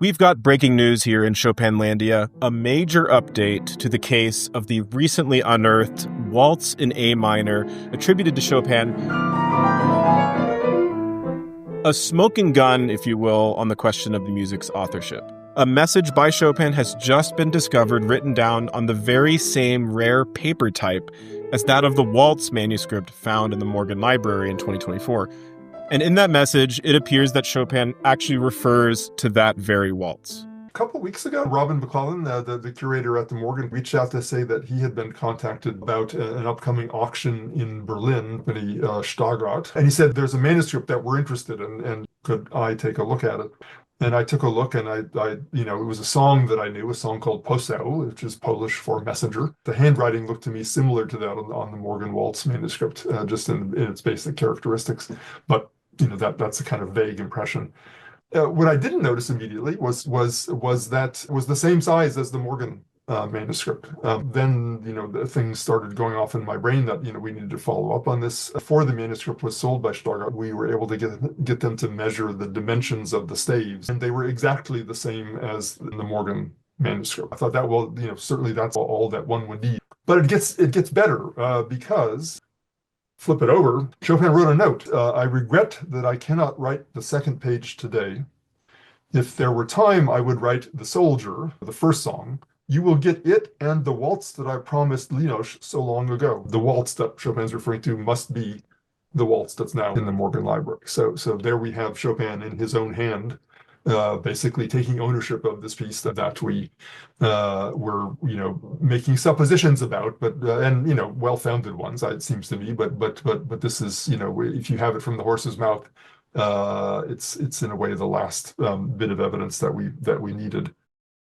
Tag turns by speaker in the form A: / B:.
A: We've got breaking news here in Chopinlandia, a major update to the case of the recently unearthed Waltz in A minor attributed to Chopin. A smoking gun, if you will, on the question of the music's authorship. A message by Chopin has just been discovered written down on the very same rare paper type as that of the Waltz manuscript found in the Morgan Library in 2024. And in that message, it appears that Chopin actually refers to that very waltz.
B: A couple of weeks ago, Robin McClellan, the curator at the Morgan, reached out to say that he had been contacted about an upcoming auction in Berlin, the Stargard. And he said, there's a manuscript that we're interested in, and could I take a look at it? And I took a look, and it was a song that I knew, a song called Poseł, which is Polish for messenger. The handwriting looked to me similar to that on the Morgan Waltz manuscript, just in its basic characteristics. But that's a kind of vague impression. What I didn't notice immediately was that it was the same size as the Morgan manuscript. Then the things started going off in my brain that we needed to follow up on this. Before the manuscript was sold by Stargard, we were able to get them to measure the dimensions of the staves, and they were exactly the same as in the Morgan manuscript. I thought that certainly that's all that one would need. But it gets better because. Flip it over. Chopin wrote a note. I regret that I cannot write the second page today. If there were time, I would write The Soldier, the first song. You will get it and the waltz that I promised Linoche so long ago. The waltz that Chopin's referring to must be the waltz that's now in the Morgan Library. So there we have Chopin in his own hand, basically taking ownership of this piece that we were making suppositions about, but and well-founded ones, it seems to me. But this is if you have it from the horse's mouth, it's in a way the last bit of evidence that we needed.